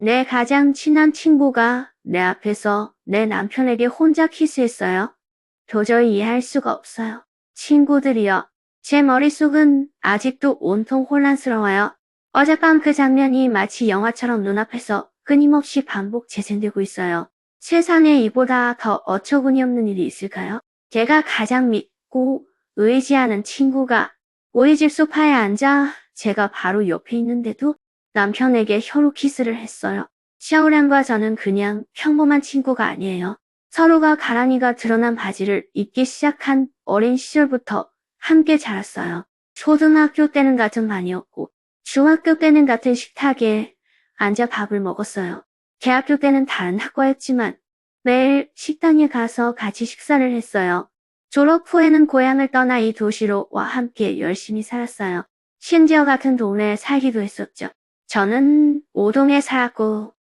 내 가장 친한 친구가 내 앞에서 내 남편에게 혼자 키스했어요. 도저히 이해할 수가 없어요. 친구들이여, 제 머릿속은 아직도 온통 혼란스러워요. 어젯밤 그 장면이 마치 영화처럼 눈앞에서 끊임없이 반복 재생되고 있어요. 세상에 이보다 더 어처구니 없는 일이 있을까요? 제가 가장 믿고 의지하는 친구가 우리 집 소파에 앉아 제가 바로 옆에 있는데도 남편에게 혀로 키스를 했어요. 샤오량과 저는 그냥 평범한 친구가 아니에요. 서로가 가랑이가 드러난 바지를 입기 시작한 어린 시절부터 함께 자랐어요. 초등학교 때는 같은 반이었고 중학교 때는 같은 식탁에 앉아 밥을 먹었어요. 대학교 때는 다른 학과였지만 매일 식당에 가서 같이 식사를 했어요. 졸업 후에는 고향을 떠나 이 도시로 와 함께 열심히 살았어요. 심지어 같은 동네에 살기도 했었죠. 저는 5동에 살았고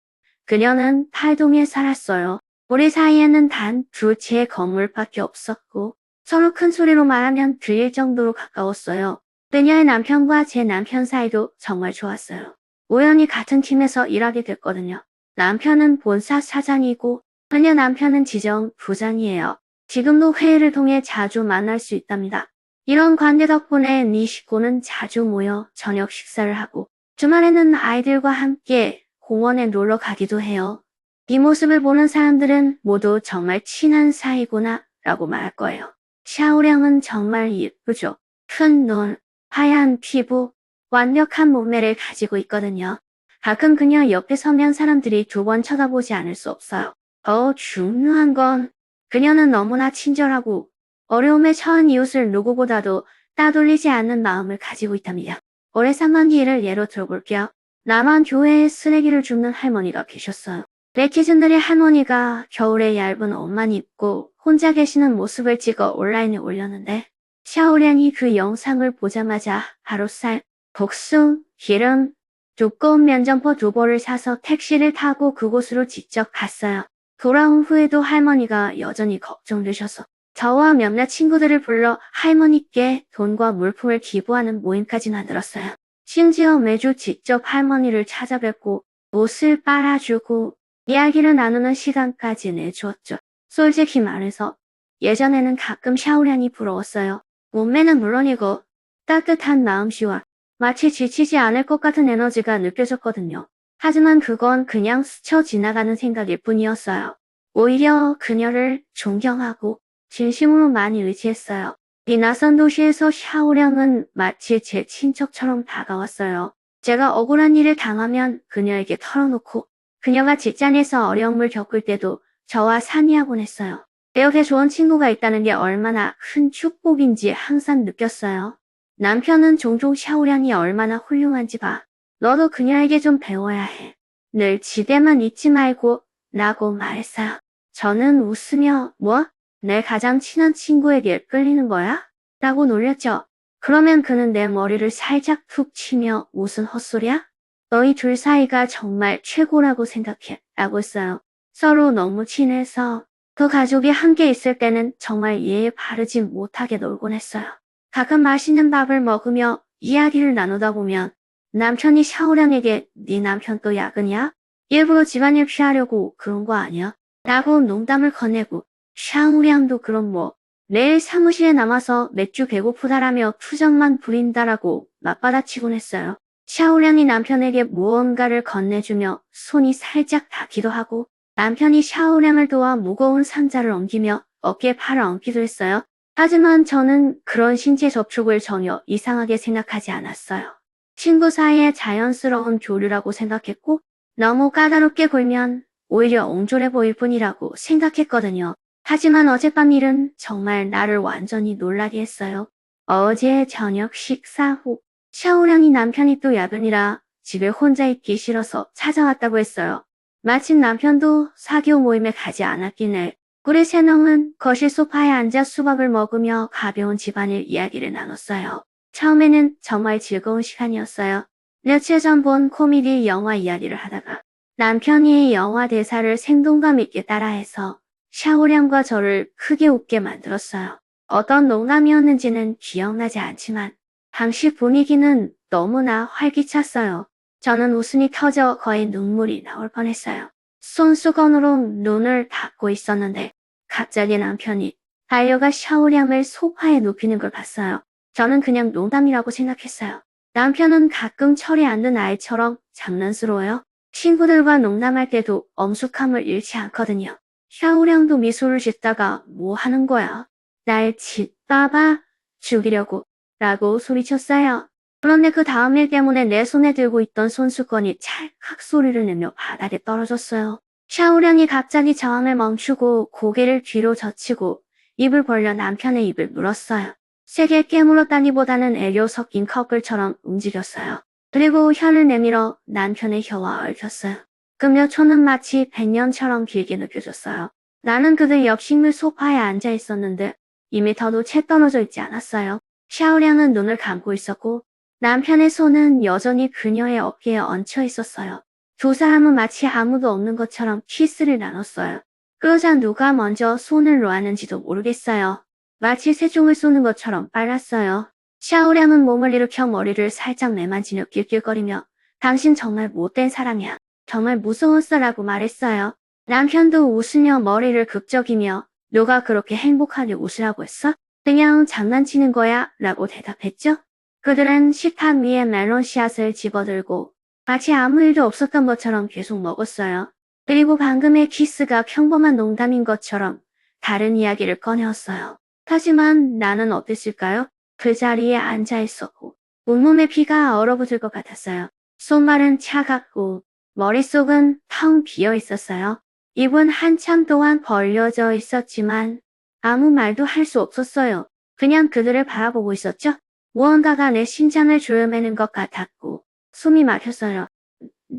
그녀는 8동에 살았어요. 우리 사이에는 단 두 채의 건물밖에 없었고 서로 큰 소리로 말하면 들릴 정도로 가까웠어요. 그녀의 남편과 제 남편 사이도 정말 좋았어요. 우연히 같은 팀에서 일하게 됐거든요. 남편은 본사 사장이고 그녀 남편은 지점 부장이에요. 지금도 회의를 통해 자주 만날 수 있답니다. 이런 관계 덕분에 네 식구는 자주 모여 저녁 식사를 하고 주말에는 아이들과 함께 공원에 놀러 가기도 해요. 이 모습을 보는 사람들은 모두 정말 친한 사이구나 라고 말할 거예요. 샤오량은 정말 예쁘죠. 큰 눈, 하얀 피부, 완벽한 몸매를 가지고 있거든요. 가끔 그녀 옆에 서면 사람들이 두 번 쳐다보지 않을 수 없어요. 더 중요한 건 그녀는 너무나 친절하고 어려움에 처한 이웃을 누구보다도 따돌리지 않는 마음을 가지고 있답니다. 올해 상반기를 예로 들어볼게요. 남한 교회에 쓰레기를 줍는 할머니가 계셨어요. 네티즌들의 할머니가 겨울에 얇은 옷만 입고 혼자 계시는 모습을 찍어 온라인에 올렸는데 샤오량이 그 영상을 보자마자 바로 쌀, 복숭, 기름, 두꺼운 면점포 2벌을 사서 택시를 타고 그곳으로 직접 갔어요. 돌아온 후에도 할머니가 여전히 걱정되셔서 저와 몇몇 친구들을 불러 할머니께 돈과 물품을 기부하는 모임까지 만들었어요. 심지어 매주 직접 할머니를 찾아뵙고 옷을 빨아주고 이야기를 나누는 시간까지 내주었죠. 솔직히 말해서 예전에는 가끔 샤오량이 부러웠어요. 몸매는 물론이고 따뜻한 마음씨와 마치 지치지 않을 것 같은 에너지가 느껴졌거든요. 하지만 그건 그냥 스쳐 지나가는 생각일 뿐이었어요. 오히려 그녀를 존경하고 진심으로 많이 의지했어요. 이 낯선 도시에서 샤오량은 마치 제 친척처럼 다가왔어요. 제가 억울한 일을 당하면 그녀에게 털어놓고 그녀가 직장에서 어려움을 겪을 때도 저와 상의하곤 했어요. 이렇게 좋은 친구가 있다는 게 얼마나 큰 축복인지 항상 느꼈어요. 남편은 종종 샤오량이 얼마나 훌륭한지 봐. 너도 그녀에게 좀 배워야 해. 늘 지대만 있지 말고 라고 말했어요. 저는 웃으며 뭐? 내 가장 친한 친구에게 끌리는 거야? 라고 놀렸죠. 그러면 그는 내 머리를 살짝 툭 치며 무슨 헛소리야? 너희 둘 사이가 정말 최고라고 생각해 라고 했어요. 서로 너무 친해서 그 가족이 함께 있을 때는 정말 예의 바르지 못하게 놀곤 했어요. 가끔 맛있는 밥을 먹으며 이야기를 나누다 보면 남편이 샤오량에게 네 남편 또 야근이야? 일부러 집안일 피하려고 그런 거 아니야? 라고 농담을 건네고 샤오량도 그럼 뭐 내일 사무실에 남아서 맥주 배고프다라며 투정만 부린다라고 맞받아치곤 했어요. 샤오량이 남편에게 무언가를 건네주며 손이 살짝 닿기도 하고 남편이 샤오량을 도와 무거운 상자를 옮기며 어깨에 팔을 얹기도 했어요. 하지만 저는 그런 신체 접촉을 전혀 이상하게 생각하지 않았어요. 친구 사이의 자연스러운 교류라고 생각했고 너무 까다롭게 굴면 오히려 옹졸해 보일 뿐이라고 생각했거든요. 하지만 어젯밤 일은 정말 나를 완전히 놀라게 했어요. 어제 저녁 식사 후 샤오량이 남편이 또 야근이라 집에 혼자 있기 싫어서 찾아왔다고 했어요. 마침 남편도 사교 모임에 가지 않았기에 우리 세 명은 거실 소파에 앉아 수박을 먹으며 가벼운 집안일 이야기를 나눴어요. 처음에는 정말 즐거운 시간이었어요. 며칠 전 본 코미디 영화 이야기를 하다가 남편이 영화 대사를 생동감 있게 따라해서 샤오량과 저를 크게 웃게 만들었어요. 어떤 농담이었는지는 기억나지 않지만 당시 분위기는 너무나 활기찼어요. 저는 웃음이 터져 거의 눈물이 나올 뻔했어요. 손수건으로 눈을 닦고 있었는데 갑자기 남편이 달려가 샤워량을 소파에 눕히는 걸 봤어요. 저는 그냥 농담이라고 생각했어요. 남편은 가끔 철이 안 든 아이처럼 장난스러워요. 친구들과 농담할 때도 엄숙함을 잃지 않거든요. 샤오량도 미소를 짓다가 뭐 하는 거야? 날 짓봐봐 죽이려고 라고 소리쳤어요. 그런데 그 다음 일 때문에 내 손에 들고 있던 손수건이 찰칵 소리를 내며 바닥에 떨어졌어요. 샤오량이 갑자기 저항을 멈추고 고개를 뒤로 젖히고 입을 벌려 남편의 입을 물었어요. 세게 깨물었다기보다는 애교 섞인 커플처럼 움직였어요. 그리고 혀를 내밀어 남편의 혀와 얽혔어요. 그며 초는 마치 100년처럼 길게 느껴졌어요. 나는 그들 옆 식물 소파에 앉아 있었는데 2미터도 채 떨어져 있지 않았어요. 샤오량은 눈을 감고 있었고 남편의 손은 여전히 그녀의 어깨에 얹혀 있었어요. 두 사람은 마치 아무도 없는 것처럼 키스를 나눴어요. 그러자 누가 먼저 손을 놓았는지도 모르겠어요. 마치 새총을 쏘는 것처럼 빨랐어요. 샤오량은 몸을 일으켜 머리를 살짝 내만지며 낄낄거리며 당신 정말 못된 사람이야. 정말 무서웠어 라고 말했어요. 남편도 웃으며 머리를 극적이며 누가 그렇게 행복하게 웃으라고 했어? 그냥 장난치는 거야 라고 대답했죠. 그들은 식탁 위에 멜론 씨앗을 집어들고 마치 아무 일도 없었던 것처럼 계속 먹었어요. 그리고 방금의 키스가 평범한 농담인 것처럼 다른 이야기를 꺼내었어요. 하지만 나는 어땠을까요? 그 자리에 앉아 있었고 온몸에 피가 얼어붙을 것 같았어요. 손발은 차갑고 머릿속은 텅 비어 있었어요. 입은 한참 동안 벌려져 있었지만 아무 말도 할 수 없었어요. 그냥 그들을 바라보고 있었죠. 무언가가 내 심장을 조여매는 것 같았고 숨이 막혔어요.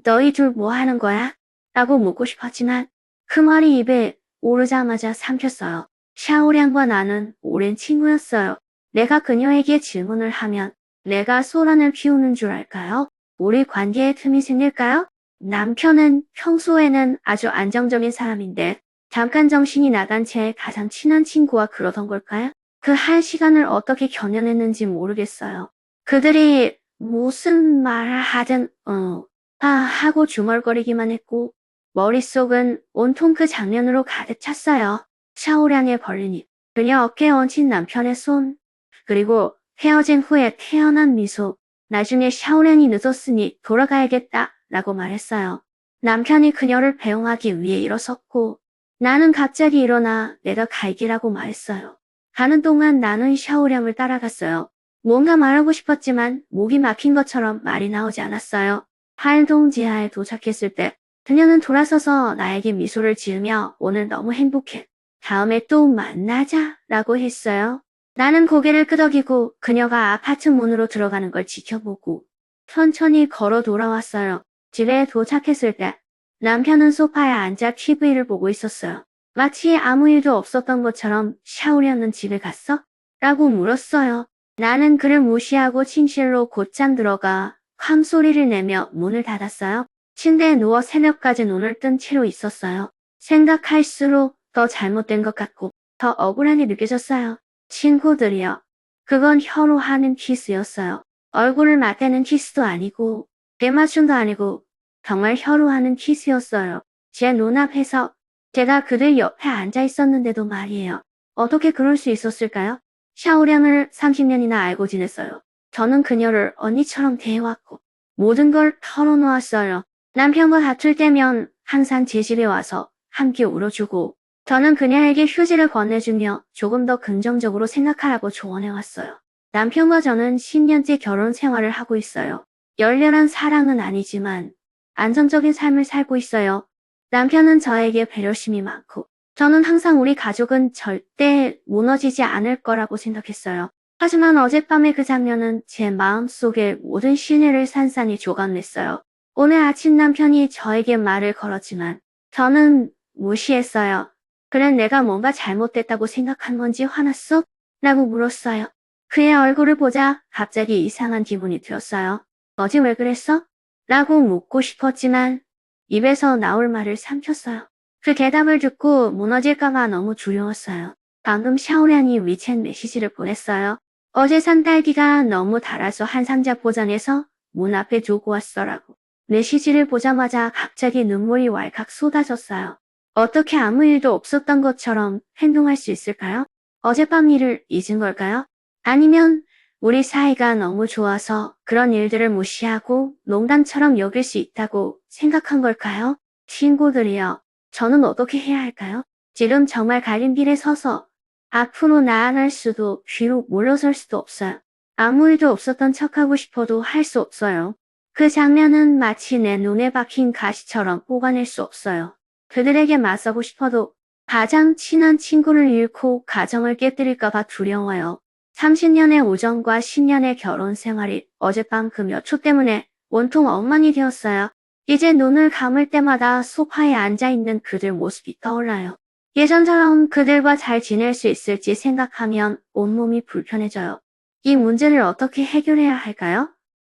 너희 둘 뭐 하는 거야? 라고 묻고 싶었지만 그 말이 입에 오르자마자 삼켰어요. 샤오량과 나는 오랜 친구였어요. 내가 그녀에게 질문을 하면 내가 소란을 피우는 줄 알까요? 우리 관계에 틈이 생길까요? 남편은 평소에는 아주 안정적인 사람인데 잠깐 정신이 나간 채 가장 친한 친구와 그러던 걸까요? 그 한 시간을 어떻게 견뎌냈는지 모르겠어요. 그들이 무슨 말을 하든 하고 중얼거리기만 했고 머릿속은 온통 그 장면으로 가득 찼어요. 샤오량의 벌린 입, 그녀 어깨에 얹힌 남편의 손, 그리고 헤어진 후에 태어난 미소. 나중에 샤오량이 늦었으니 돌아가야겠다 라고 말했어요. 남편이 그녀를 배웅하기 위해 일어섰고 나는 갑자기 일어나 내가 갈기라고 말했어요. 가는 동안 나는 샤오량을 따라갔어요. 뭔가 말하고 싶었지만 목이 막힌 것처럼 말이 나오지 않았어요. 팔동 지하에 도착했을 때 그녀는 돌아서서 나에게 미소를 지으며 오늘 너무 행복해. 다음에 또 만나자 라고 했어요. 나는 고개를 끄덕이고 그녀가 아파트 문으로 들어가는 걸 지켜보고 천천히 걸어 돌아왔어요. 집에 도착했을 때 남편은 소파에 앉아 TV를 보고 있었어요. 마치 아무 일도 없었던 것처럼 샤오량은 집에 갔어? 라고 물었어요. 나는 그를 무시하고 침실로 곧장 들어가 쾅소리를 내며 문을 닫았어요. 침대에 누워 새벽까지 눈을 뜬 채로 있었어요. 생각할수록 더 잘못된 것 같고 더 억울하게 느껴졌어요. 친구들이요. 그건 혀로 하는 키스였어요. 얼굴을 맞대는 키스도 아니고 대마춤도 아니고 정말 혀로 하는 키스였어요. 제 눈앞에서 제가 그들 옆에 앉아 있었는데도 말이에요. 어떻게 그럴 수 있었을까요? 샤오량을 30년이나 알고 지냈어요. 저는 그녀를 언니처럼 대해왔고 모든 걸 털어놓았어요. 남편과 다툴 때면 항상 제 집에 와서 함께 울어주고 저는 그녀에게 휴지를 건네주며 조금 더 긍정적으로 생각하라고 조언해왔어요. 남편과 저는 10년째 결혼 생활을 하고 있어요. 열렬한 사랑은 아니지만 안정적인 삶을 살고 있어요. 남편은 저에게 배려심이 많고 저는 항상 우리 가족은 절대 무너지지 않을 거라고 생각했어요. 하지만 어젯밤의 그 장면은 제 마음속에 모든 신뢰를 산산이 조각냈어요. 오늘 아침 남편이 저에게 말을 걸었지만 저는 무시했어요. 그래 내가 뭔가 잘못됐다고 생각한 건지 화났어? 라고 물었어요. 그의 얼굴을 보자 갑자기 이상한 기분이 들었어요. 어제 왜 그랬어? 라고 묻고 싶었지만 입에서 나올 말을 삼켰어요. 그 대답을 듣고 무너질까봐 너무 두려웠어요. 방금 샤오량이 위챗 메시지를 보냈어요. 어제 산 딸기가 너무 달아서 한 상자 포장해서 문 앞에 두고 왔어라고. 메시지를 보자마자 갑자기 눈물이 왈칵 쏟아졌어요. 어떻게 아무 일도 없었던 것처럼 행동할 수 있을까요? 어젯밤 일을 잊은 걸까요? 아니면 우리 사이가 너무 좋아서 그런 일들을 무시하고 농담처럼 여길 수 있다고 생각한 걸까요? 친구들이요. 저는 어떻게 해야 할까요? 지금 정말 갈림길에 서서 앞으로 나아갈 수도 뒤로 물러설 수도 없어요. 아무 일도 없었던 척하고 싶어도 할 수 없어요. 그 장면은 마치 내 눈에 박힌 가시처럼 뽑아낼 수 없어요. 그들에게 맞서고 싶어도 가장 친한 친구를 잃고 가정을 깨뜨릴까봐 두려워요. 30년의 우정과 10년의 결혼 생활이 어젯밤 그 몇 초 때문에 온통 엉망이 되었어요. 이제 눈을 감을 때마다 소파에 앉아있는 그들 모습이 떠올라요. 예전처럼 그들과 잘 지낼 수 있을지 생각하면 온몸이 불편해져요. 이 문제를 어떻게 해결해야 할까요?